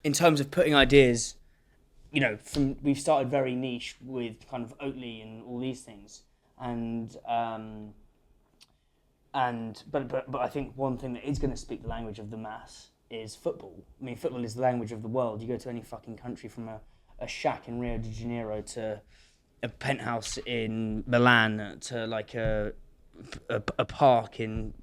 in terms of putting ideas, we've started very niche with kind of Oatly and all these things, and but I think one thing that is going to speak the language of the mass is football. I mean, football is the language of the world. You go to any fucking country, from a shack in Rio de Janeiro to a penthouse in Milan to like a park in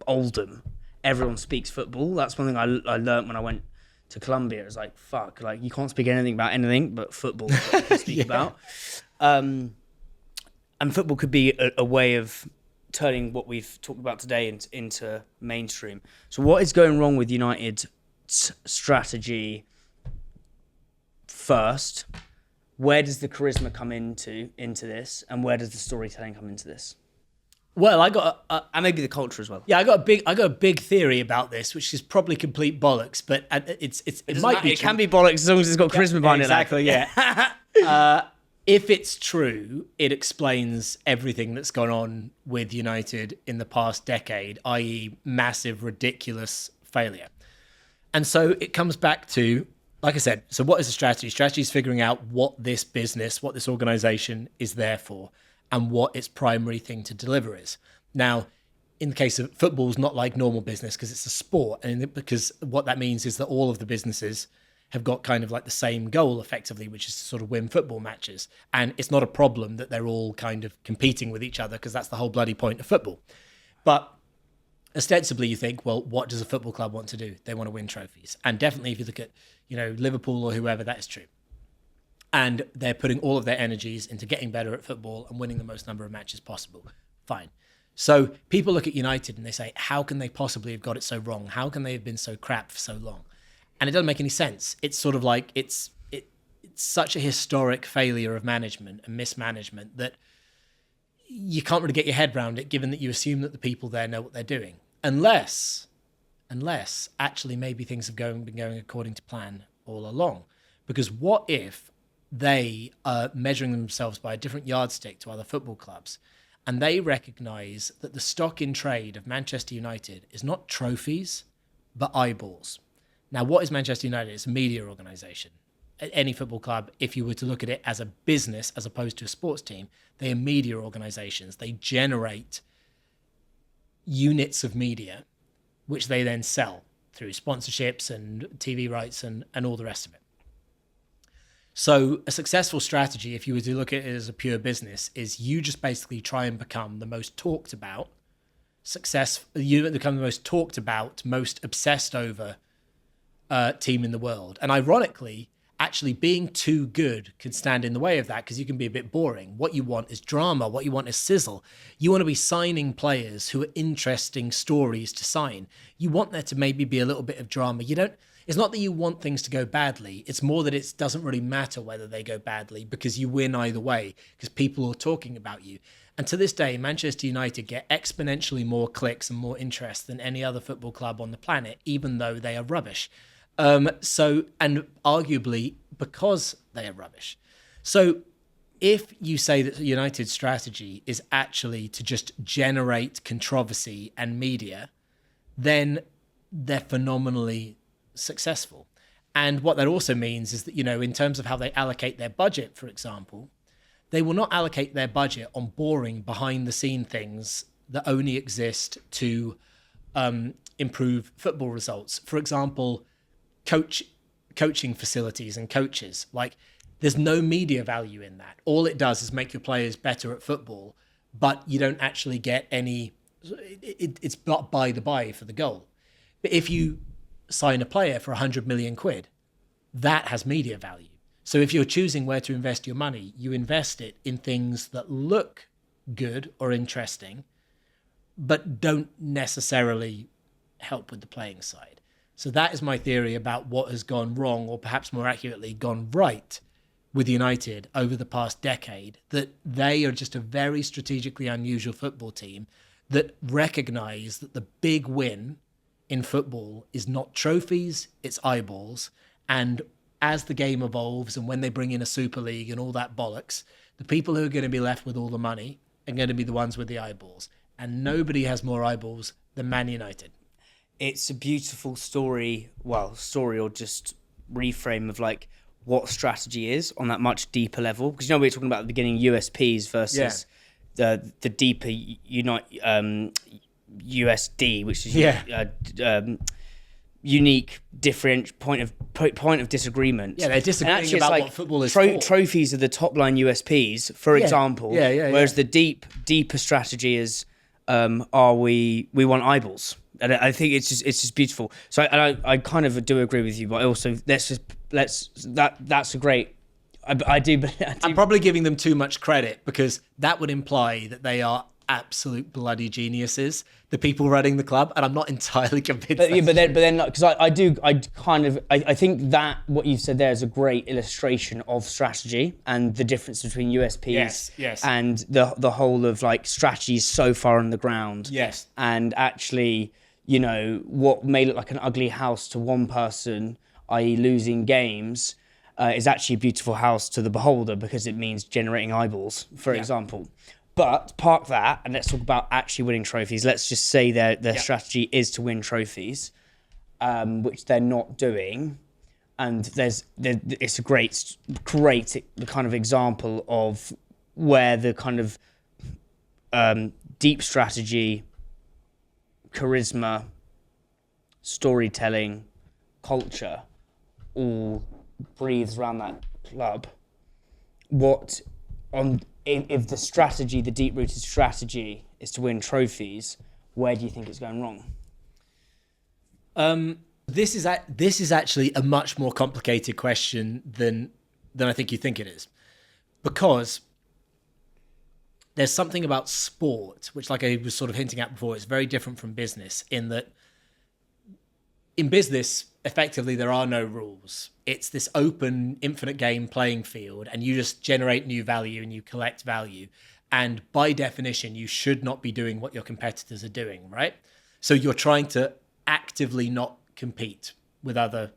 Oldham, everyone speaks football. That's one thing I learned when I went to Colombia. It was like, fuck, like you can't speak anything about anything but football that you can speak about. And football could be a way of turning what we've talked about today into mainstream. So what is going wrong with United's strategy first? Where does the charisma come into this, and where does the storytelling come into this? Well, I got and maybe the culture as well. Yeah, I got a big theory about this, which is probably complete bollocks, but it might be. It can be bollocks as long as it's got charisma behind it. Exactly. Yeah. If it's true, it explains everything that's gone on with United in the past decade, i.e., massive, ridiculous failure. And so it comes back to, like I said, so what is the strategy? Strategy is figuring out what this business, what this organization is there for, and what its primary thing to deliver is. Now, in the case of football, it's not like normal business because it's a sport, and because what that means is that all of the businesses have got kind of like the same goal effectively, which is to sort of win football matches. And it's not a problem that they're all kind of competing with each other, because that's the whole bloody point of football. But ostensibly you think, well, what does a football club want to do? They want to win trophies. And definitely if you look at, Liverpool or whoever, that is true. And they're putting all of their energies into getting better at football and winning the most number of matches possible. Fine. So people look at United and they say, how can they possibly have got it so wrong? How can they have been so crap for so long? And it doesn't make any sense. It's sort of like it's such a historic failure of management and mismanagement that you can't really get your head around it, given that you assume that the people there know what they're doing. Unless actually maybe things have been going according to plan all along. Because what if they are measuring themselves by a different yardstick to other football clubs, and they recognise that the stock in trade of Manchester United is not trophies, but eyeballs. Now, what is Manchester United? It's a media organisation. Any football club, if you were to look at it as a business as opposed to a sports team, they are media organisations. They generate units of media, which they then sell through sponsorships and TV rights and all the rest of it. So a successful strategy, if you were to look at it as a pure business, is you just basically try and become the most talked about, you become the most talked about, most obsessed over team in the world. And ironically, actually being too good can stand in the way of that, because you can be a bit boring. What you want is drama. What you want is sizzle. You want to be signing players who are interesting stories to sign. You want there to maybe be a little bit of drama. It's not that you want things to go badly. It's more that it doesn't really matter whether they go badly, because you win either way, because people are talking about you. And to this day, Manchester United get exponentially more clicks and more interest than any other football club on the planet, even though they are rubbish. And arguably because they are rubbish. So if you say that United's strategy is actually to just generate controversy and media, then they're phenomenally successful. And what that also means is that, in terms of how they allocate their budget, for example, they will not allocate their budget on boring behind the scene things that only exist to improve football results. For example, coaching facilities and coaches. Like, there's no media value in that. All it does is make your players better at football, but you don't actually get any, it's not by the by for the goal. But if you sign a player for 100 million quid, that has media value. So if you're choosing where to invest your money, you invest it in things that look good or interesting, but don't necessarily help with the playing side. So that is my theory about what has gone wrong, or perhaps more accurately, gone right with United over the past decade, that they are just a very strategically unusual football team that recognise that the big win in football is not trophies, it's eyeballs. And as the game evolves and when they bring in a Super League and all that bollocks, the people who are going to be left with all the money are going to be the ones with the eyeballs. And nobody has more eyeballs than Man United. It's a beautiful story or just reframe of like what strategy is on that much deeper level, because we were talking about at the beginning USPs versus the deeper USD, which is unique, different point of disagreement. Yeah, they're disagreeing about what football is for. Trophies are the top line USPs, for example. Whereas the deeper strategy is, we want eyeballs, and I think it's just beautiful. So I kind of do agree with you, but also that's a great. I do. I'm probably giving them too much credit, because that would imply that they are absolute bloody geniuses, the people running the club, and I'm not entirely convinced. But then, because I think that what you've said there is a great illustration of strategy and the difference between USPs and the whole of like strategies so far on the ground. Yes. And actually, what may look like an ugly house to one person, i.e. losing games, is actually a beautiful house to the beholder, because it means generating eyeballs, for example. But park that, and let's talk about actually winning trophies. Let's just say their strategy is to win trophies, which they're not doing. And it's a great kind of example of where the kind of deep strategy, charisma, storytelling, culture all breathes around that club. If the strategy, the deep-rooted strategy, is to win trophies, where do you think it's going wrong? This is actually a much more complicated question than I think you think it is, because there's something about sport, which, like I was sort of hinting at before, is very different from business, in that in business, effectively, there are no rules. It's this open, infinite game playing field, and you just generate new value and you collect value. And by definition, you should not be doing what your competitors are doing, right? So you're trying to actively not compete with other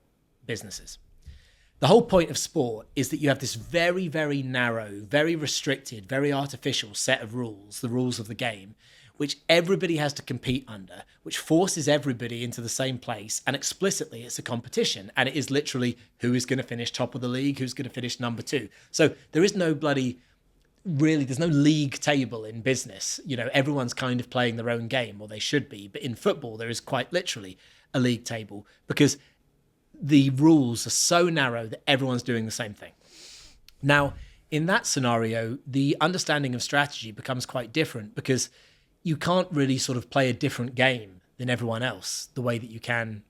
businesses. The whole point of sport is that you have this very, very narrow, very restricted, very artificial set of rules, the rules of the game, which everybody has to compete under, which forces everybody into the same place. And explicitly, it's a competition. And it is literally who is going to finish top of the league, who's going to finish number 2. So there is no there's no league table in business. Everyone's kind of playing their own game, or they should be. But in football, there is quite literally a league table, because the rules are so narrow that everyone's doing the same thing. Now, in that scenario, the understanding of strategy becomes quite different, because you can't really sort of play a different game than everyone else the way that you can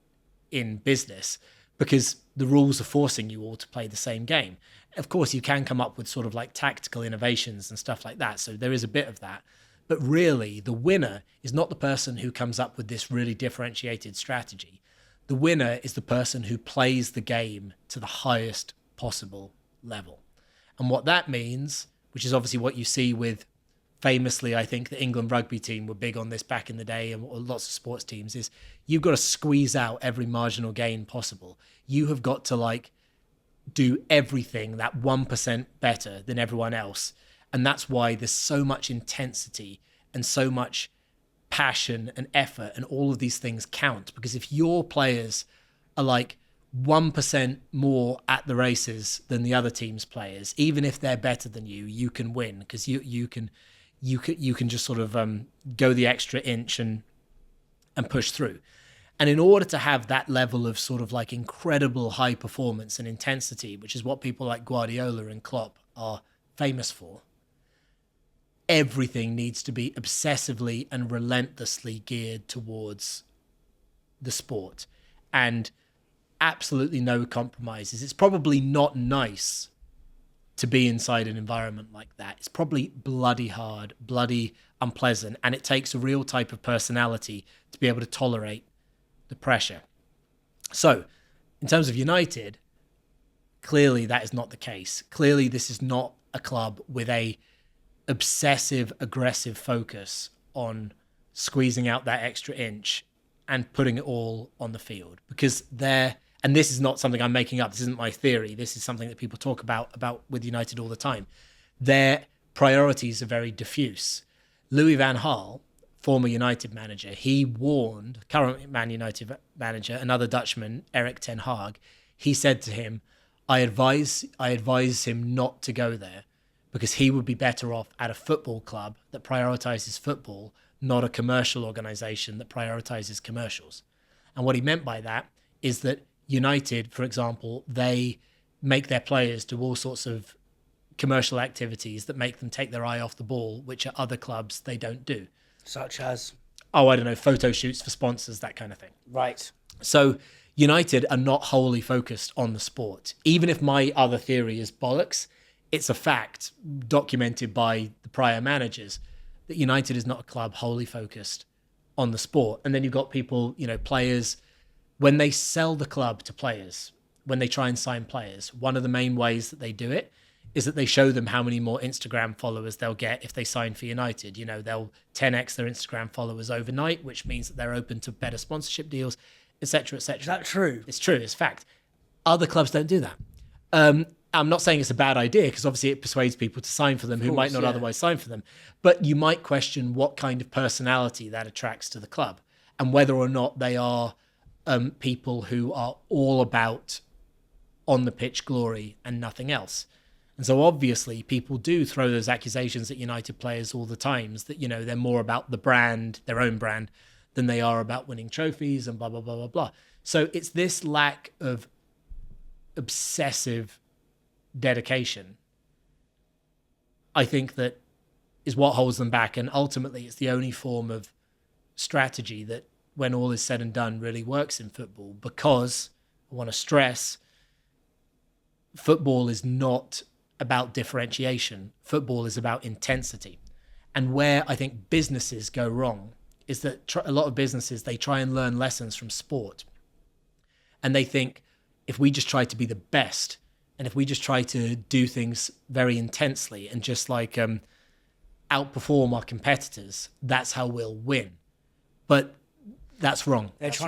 in business, because the rules are forcing you all to play the same game. Of course, you can come up with sort of like tactical innovations and stuff like that. So there is a bit of that. But really, the winner is not the person who comes up with this really differentiated strategy. The winner is the person who plays the game to the highest possible level. And what that means, which is obviously what you see with, famously, I think the England rugby team were big on this back in the day, and lots of sports teams, is you've got to squeeze out every marginal gain possible. You have got to do everything that 1% better than everyone else. And that's why there's so much intensity and so much passion and effort, and all of these things count. Because if your players are 1% more at the races than the other team's players, even if they're better than you, you can win, because you can just sort of go the extra inch and push through. And in order to have that level of sort of incredible high performance and intensity, which is what people like Guardiola and Klopp are famous for, everything needs to be obsessively and relentlessly geared towards the sport, and absolutely no compromises. It's probably not nice to be inside an environment like that. It's probably bloody hard, bloody unpleasant, and it takes a real type of personality to be able to tolerate the pressure. So, in terms of United, clearly that is not the case. Clearly this is not a club with a obsessive, aggressive focus on squeezing out that extra inch and putting it all on the field. Because and this is not something I'm making up, this isn't my theory, this is something that people talk about with United all the time. Their priorities are very diffuse. Louis van Gaal, former United manager, he warned current Man United manager, another Dutchman, Erik ten Hag, he said to him, I advise him not to go there because he would be better off at a football club that prioritizes football, not a commercial organization that prioritizes commercials. And what he meant by that is that United, for example, they make their players do all sorts of commercial activities that make them take their eye off the ball, which at other clubs they don't do. Such as? Oh, I don't know, photo shoots for sponsors, that kind of thing. Right. So United are not wholly focused on the sport. Even if my other theory is bollocks, it's a fact documented by the prior managers that United is not a club wholly focused on the sport. And then you've got people, players, when they sell the club to players, when they try and sign players, one of the main ways that they do it is that they show them how many more Instagram followers they'll get if they sign for United. They'll 10x their Instagram followers overnight, which means that they're open to better sponsorship deals, etc., etc. Is that true? It's true. It's fact. Other clubs don't do that. I'm not saying it's a bad idea because obviously it persuades people to sign for them who might not otherwise sign for them. But you might question what kind of personality that attracts to the club and whether or not they are people who are all about on the pitch glory and nothing else. And so obviously people do throw those accusations at United players all the times that, they're more about the brand, their own brand, than they are about winning trophies and blah, blah, blah, blah, blah. So it's this lack of obsessive dedication, I think, that is what holds them back. And ultimately it's the only form of strategy that, when all is said and done, really works in football, because I want to stress, football is not about differentiation. Football is about intensity. And where I think businesses go wrong is that a lot of businesses, they try and learn lessons from sport. And they think, if we just try to be the best, and if we just try to do things very intensely and just outperform our competitors, that's how we'll win. But that's wrong. They're That's